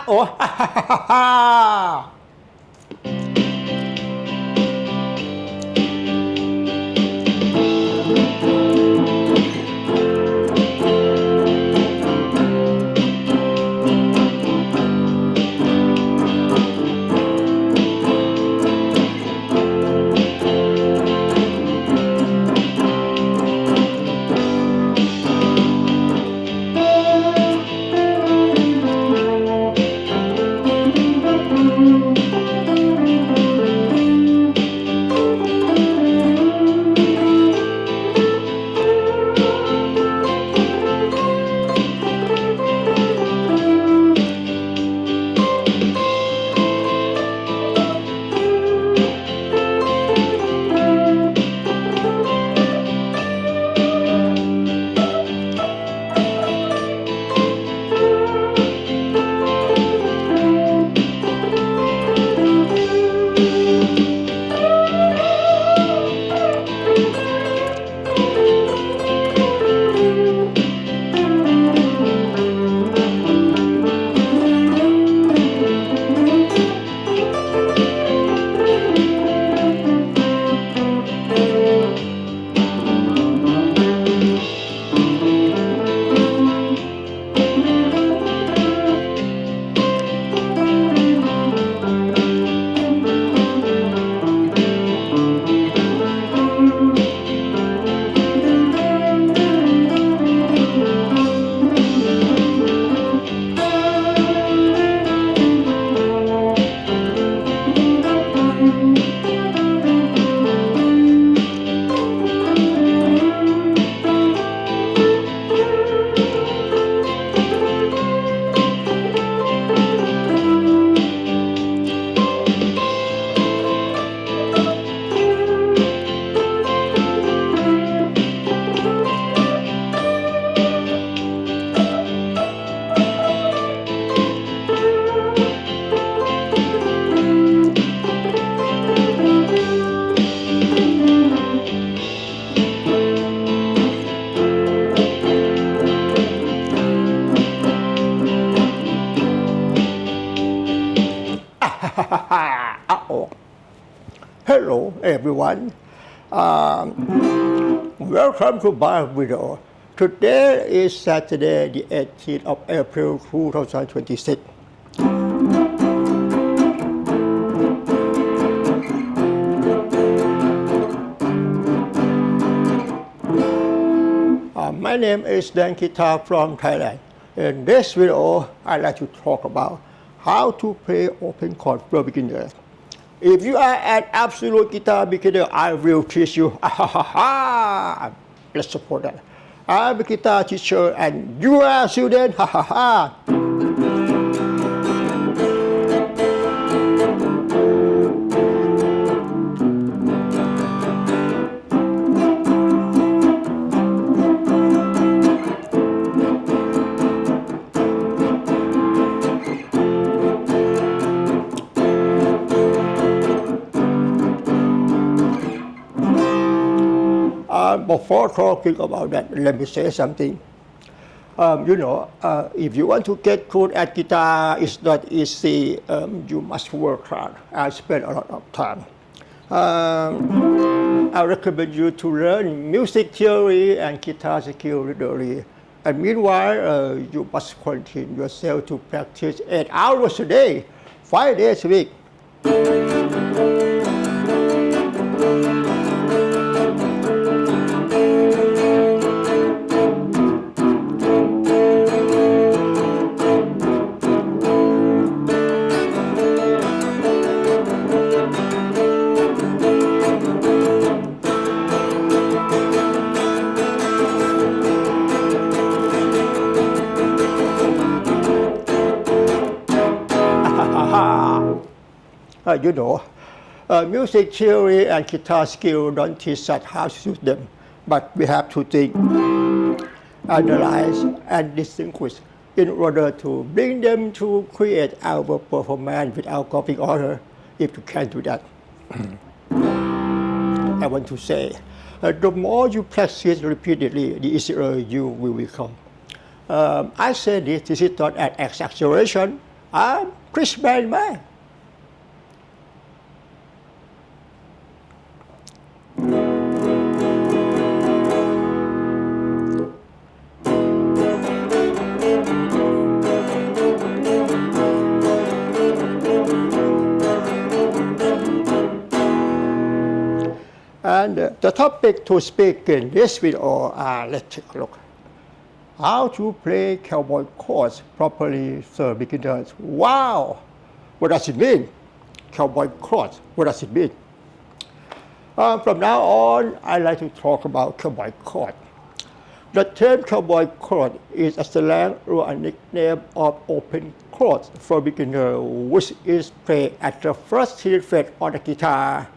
Oh, ha ha ha ha. Uh-oh. Hello, everyone. Welcome to my video. Today is Saturday, the 18th of April, 2026. My name is Dan Guitar from Thailand. In this video, I'd like to talk about how to play open chord for beginners. If you are an absolute guitar beginner, I will teach you. Let's support that. I'm a guitar teacher and you are a student. Before talking about that, let me say something. If you want to get good at guitar, it's not easy. You must work hard. I spend a lot of time. I recommend you to learn music theory and guitar skill regularly. And meanwhile, you must continue yourself to practice 8 hours a day, 5 days a week. Music theory and guitar skill don't teach us how to use them, but we have to think, analyze, and distinguish in order to bring them to create our performance without copying others, if you can do that. I want to say, the more you practice repeatedly, the easier you will become. I say this is not an exaggeration. I'm Christian man. And the topic to speak in this video, let's take a look. How to play cowboy chords properly for beginners. Wow! What does it mean? Cowboy chords, what does it mean? From now on, I like to talk about cowboy chord. The term cowboy chord is a slang or a nickname of open chords for beginners, which is played at the first 3 frets on the guitar.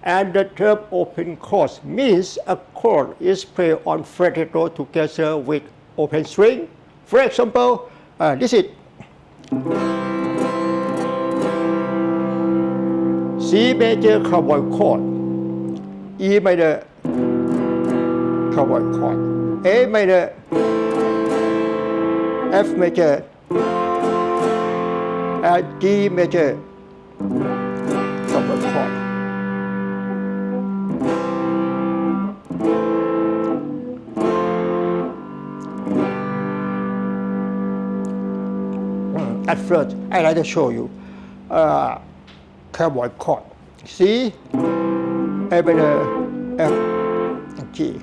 And the term open chords means a chord is played on fretted note together with open string. For example, this is C major cowboy chord, E major cowboy chord, A major, F major, and G major cowboy chord. At first, I like to show you cowboy chord. C, A major, F, and G.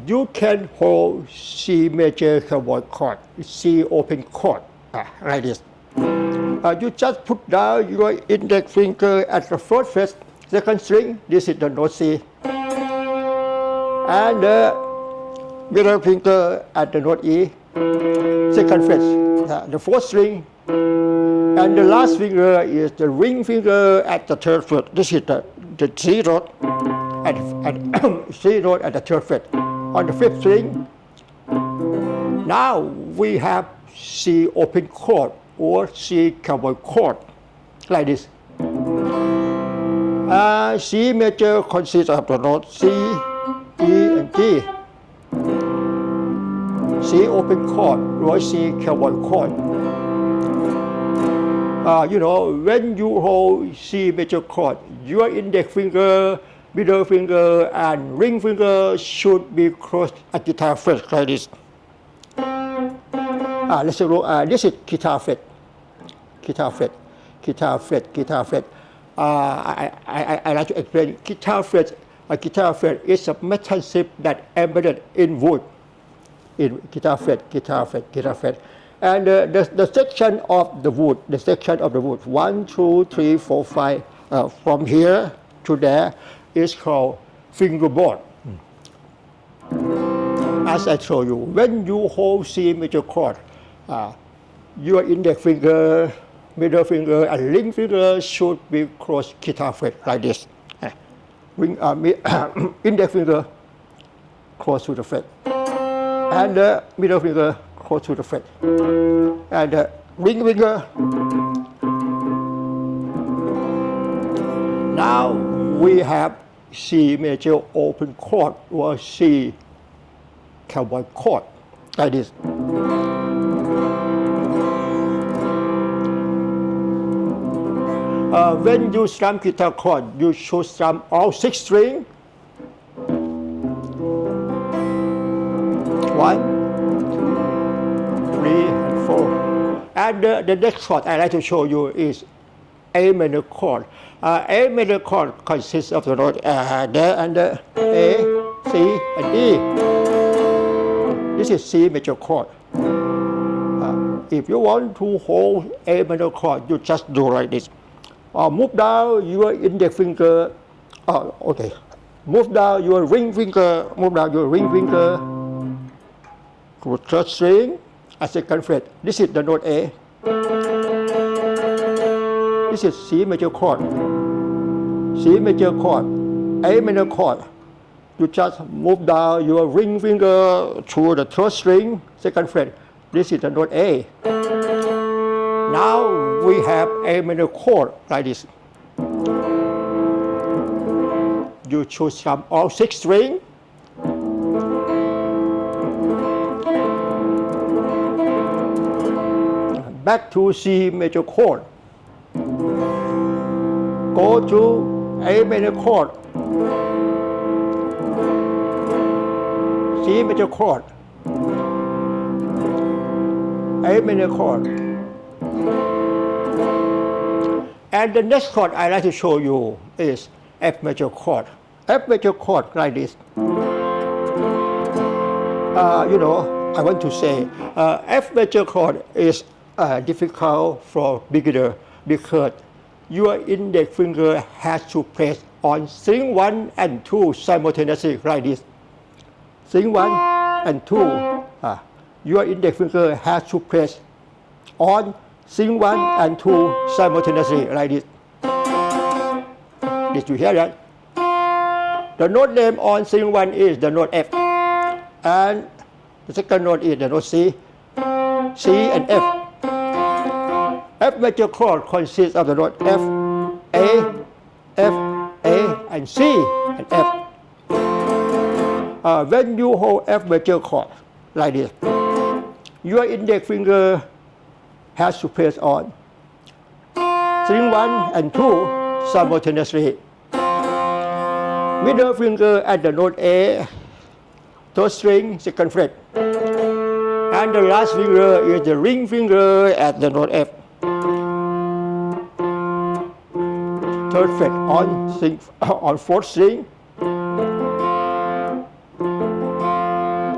You can hold C major cowboy chord, C open chord, like this. You just put down your index finger at the first fret, second string. This is the note C, and the middle finger at the note E, second fret. The fourth string, and the last finger is the ring finger at the third fret. This is the C note at C note at the third fret. On the fifth string, now we have C open chord or C cowboy chord, like this. C major consists of the note C, E, and G. C open chord or C cowboy chord. When you hold C major chord, your index finger, middle finger, and ring finger should be close at guitar fret, like this. Let's look. This is guitar fret. Guitar fret. Guitar fret. Guitar fret. I like to explain. Guitar fret. A guitar fret is a metal strip that embedded in wood. In guitar fret, guitar fret, guitar fret, and the section of the wood, 1, 2, 3, 4, 5, from here to there, is called fingerboard. As I told you, when you hold C major chord, your index finger, middle finger, and ring finger should be close guitar fret, like this. Index finger close to the fret, and the middle finger close to the fret, and the ring finger. Now we have C major open chord or C cowboy chord, like this. When you strum guitar chord, you should strum all 6 strings. 1, 2, 3, and 4. And the next chord I like to show you is A minor chord. A minor chord consists of the note there and A, C, and E. This is C major chord. If you want to hold A minor chord, you just do like this. Move down your index finger. Move down your ring finger. To third string, a second fret. This is the note A. This is C major chord. C major chord, A minor chord. You just move down your ring finger to the third string, second fret. This is the note A. Now we have A minor chord like this. You choose from all 6 strings. back to C major chord. Go to A major chord. C major chord. A major chord. And the next chord I like to show you is F major chord. F major chord like this. I want to say F major chord is difficult for beginner because your index finger has to press on string 1 and 2 simultaneously like this. String 1 and 2, your index finger has to press on string 1 and 2 simultaneously like this. Did you hear that? The note name on string 1 is the note F, and the second note is the note C, C and F. F major chord consists of the note F, A, and C and F. When you hold F major chord like this, your index finger has to press on string 1 and 2 simultaneously. Middle finger at the note A, third string, second fret. And the last finger is the ring finger at the note F, third fret on fourth string.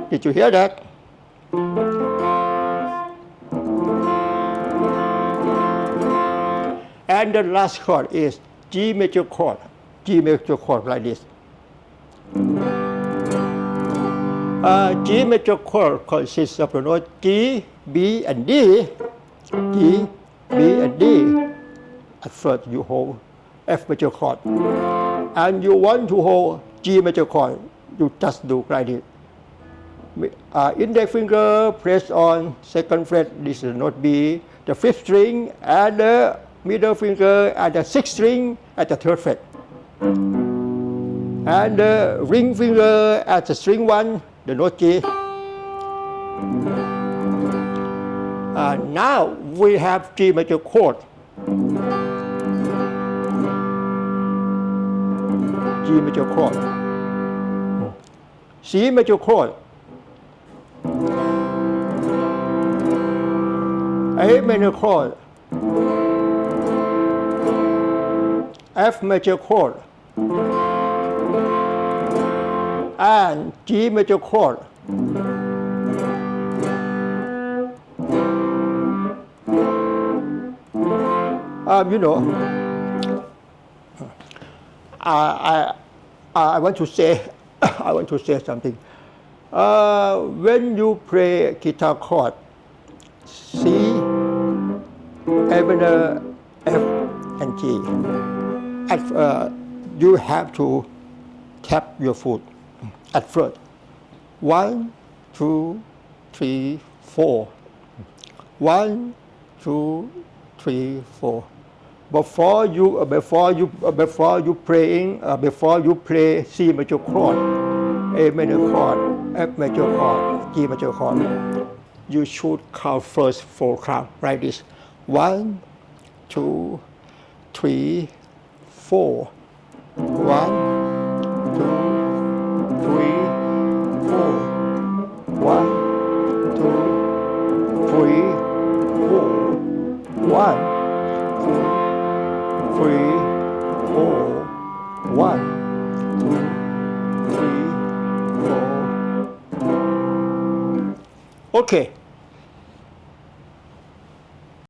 Did you hear that? And the last chord is G major chord. G major chord like this. G major chord consists of the note G, B, and D. G, B, and D. At first you hold F major chord. And you want to hold G major chord, you just do like this. Index finger press on second fret, this is the note B, the fifth string, and the middle finger at the sixth string at the third fret. And the ring finger at the string 1, the note G. Now we have G major chord. G major chord. C major chord. A major chord. F major chord. And G major chord. I want to say something. When you play guitar chord, C, A minor, F, and G, you have to tap your foot at first. 1, 2, 3, 4. 1, 2, 3, 4. Before you play C major chord, A major chord, F major chord, G major chord, you should count first 4 counts like this. 1, 2, 3, 4. 1, 2, 3, 4. 1, 2, 3, 4. 1, 2, 3, 4. 1, 2, 3, 4. Okay.